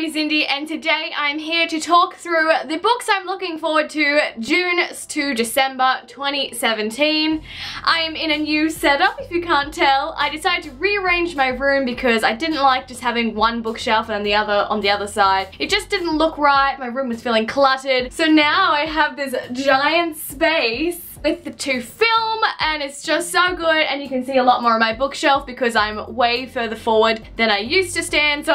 is Indy, and today I'm here to talk through the books I'm looking forward to June to December 2017. I am in a new setup, if you can't tell. I decided to rearrange my room because I didn't like just having one bookshelf and the other on the other side. It just didn't look right. My room was feeling cluttered. So now I have this giant space with the two film, and it's just so good, and you can see a lot more of my bookshelf because I'm way further forward than I used to stand. So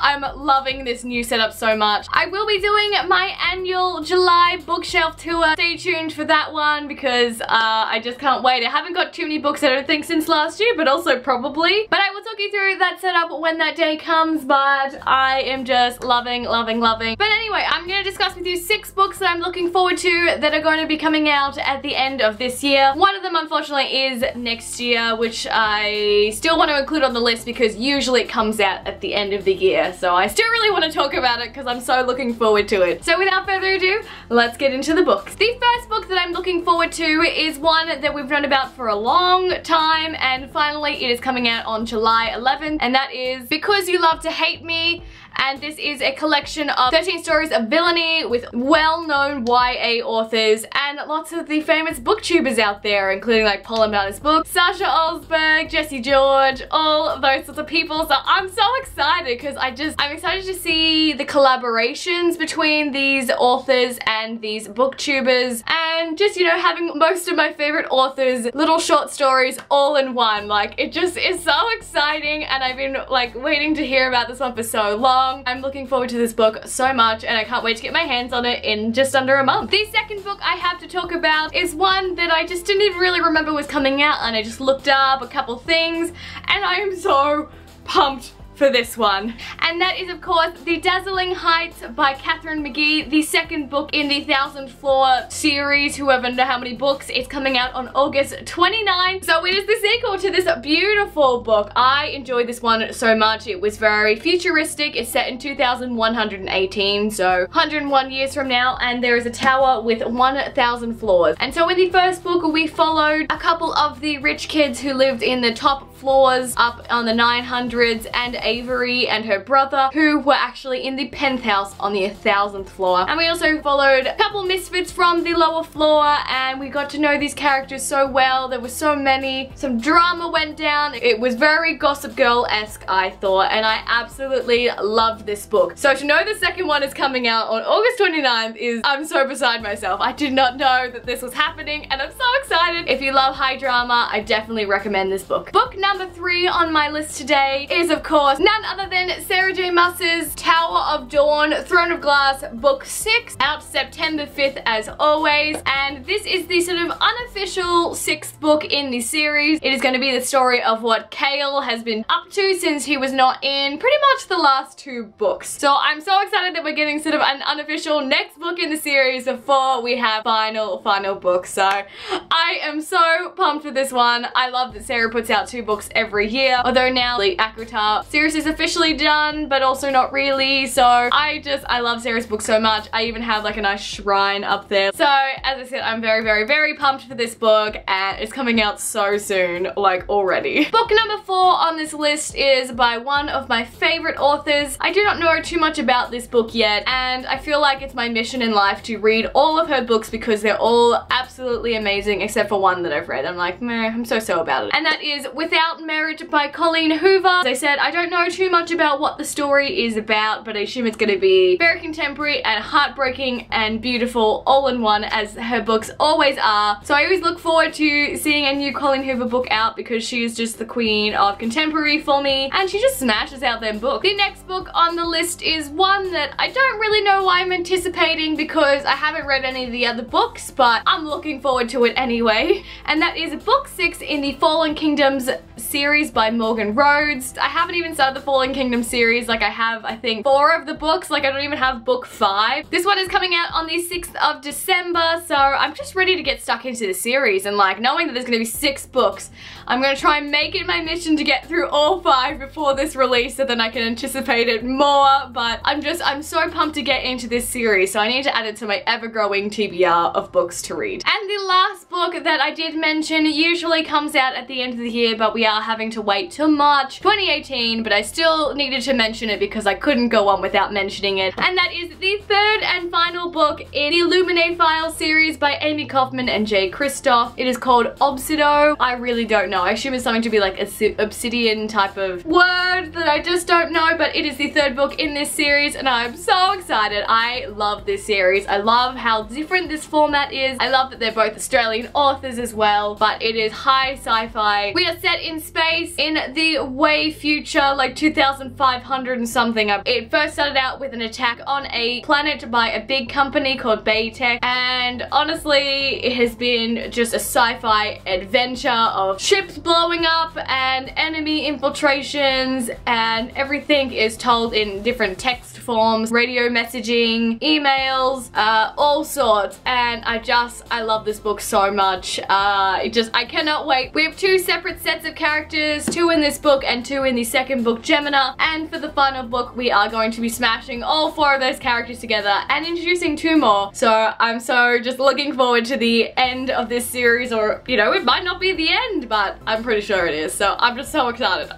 I'm loving this new setup so much. I will be doing my annual July bookshelf tour. Stay tuned for that one because I just can't wait. I haven't got too many books, I don't think, since last year, but also probably. But I will talk you through that setup when that day comes, but I am just loving. But anyway, I'm going to discuss with you 6 books that I'm looking forward to that are going to be coming out at the end of this year. One of them, unfortunately, is next year, which I still want to include on the list because usually it comes out at the end of the year. So I still really want to talk about it because I'm so looking forward to it. So without further ado, let's get into the books. The first book that I'm looking forward to is one that we've known about for a long time, and finally it is coming out on July 11th, and that is Because You Love to Hate Me. And this is a collection of 13 stories of villainy with well-known YA authors and lots of the famous booktubers out there, including like Paula Martin's book, Sasha Olsberg, Jessie George, all of those sorts of people. So I'm so excited because I'm excited to see the collaborations between these authors and these booktubers, and just, you know, having most of my favorite authors' little short stories all in one. Like, it just is so exciting, and I've been like waiting to hear about this one for so long. I'm looking forward to this book so much, and I can't wait to get my hands on it in just under a month. The second book I have to talk about is one that I just didn't even really remember was coming out, and I just looked up a couple things, and I am so pumped for this one. And that is, of course, The Dazzling Heights by Katherine McGee, the second book in the 1,000 Floor series, whoever know how many books. It's coming out on August 29th. So it is the sequel to this beautiful book. I enjoyed this one so much. It was very futuristic. It's set in 2118, so 101 years from now, and there is a tower with 1,000 floors. And so in the first book, we followed a couple of the rich kids who lived in the top floors up on the 900s, and Avery and her brother, who were actually in the penthouse on the 1,000th floor. And we also followed a couple misfits from the lower floor, and we got to know these characters so well. There were so many. Some drama went down. It was very Gossip Girl-esque, I thought, and I absolutely loved this book. So to know the second one is coming out on August 29th I'm so beside myself. I did not know that this was happening, and I'm so excited. If you love high drama, I definitely recommend this book. Book number 3 on my list today is, of course, none other than Sarah J. Maas's Tower of Dawn, Throne of Glass, Book 6, out September 5th as always. And this is the sort of unofficial 6th book in the series. It is going to be the story of what Kaufman has been up to since he was not in pretty much the last 2 books. So I'm so excited that we're getting sort of an unofficial next book in the series before we have final book. So I am so pumped for this one. I love that Sarah puts out 2 books every year, although now the Akritar series is officially done, but also not really. So I love Sarah's book so much. I even have like a nice shrine up there. So as I said, I'm very pumped for this book, and it's coming out so soon, like already. Book number 4 on this list is by one of my favorite authors. I do not know too much about this book yet, and I feel like it's my mission in life to read all of her books because they're all absolutely amazing, except for one that I've read. I'm like, meh, I'm so about it. And that is Without Merit by Colleen Hoover. As I said, I don't know too much about what the story is about, but I assume it's going to be very contemporary and heartbreaking and beautiful all in one, as her books always are. So I always look forward to seeing a new Colleen Hoover book out because she is just the queen of contemporary for me, and she just smashes out them books. The next book on the list is one that I don't really know why I'm anticipating because I haven't read any of the other books, but I'm looking forward to it anyway. And that is Book 6 in the Fallen Kingdoms series by Morgan Rhodes. I haven't even started the Fallen Kingdom series. Like, I have, I think, 4 of the books. Like, I don't even have book 5. This one is coming out on the 6th of December, so I'm just ready to get stuck into the series, and like, knowing that there's gonna be 6 books, I'm gonna try and make it my mission to get through all 5 before this release so then I can anticipate it more. But I'm so pumped to get into this series, so I need to add it to my ever-growing TBR of books to read. And the last book that I did mention usually comes out at the end of the year, but we we are having to wait till March 2018, but I still needed to mention it because I couldn't go on without mentioning it. And that is the third and final book in the Illuminate Files series by Amy Kaufman and J. Kristoff. It is called Obsido. I really don't know. I assume it's something to be like a obsidian type of word that I just don't know, but it is the third book in this series and I'm so excited. I love this series. I love how different this format is. I love that they're both Australian authors as well, but it is high sci-fi. We are set in space in the way future, like 2500 and something. It first started out with an attack on a planet by a big company called Baytech, and honestly it has been just a sci-fi adventure of ships blowing up and enemy infiltrations, and everything is told in different text forms, radio messaging, emails, all sorts, and I love this book so much. I cannot wait. We have two separate sets of characters, two in this book and two in the second book, Gemina, and for the final book we are going to be smashing all four of those characters together and introducing two more. So I'm so just looking forward to the end of this series, or you know, it might not be the end, but I'm pretty sure it is, so I'm just so excited.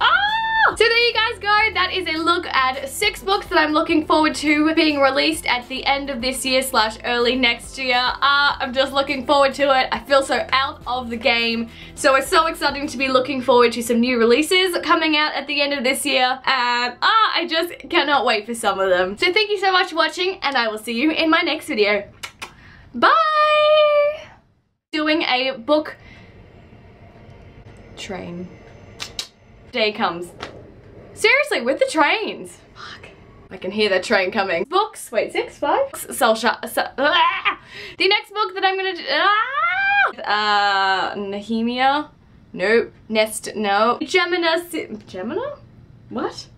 So there you guys go. That is a look at 6 books that I'm looking forward to being released at the end of this year / early next year. I'm just looking forward to it. I feel so out of the game. So it's so exciting to be looking forward to some new releases coming out at the end of this year. And I just cannot wait for some of them. So thank you so much for watching, and I will see you in my next video. Bye! Doing a book train. Day comes. Seriously, with the trains. Fuck. I can hear the train coming. Books. Wait, 6, 5? The next book that I'm gonna do. Nehemia? Nope. Nest. No. Gemina? What?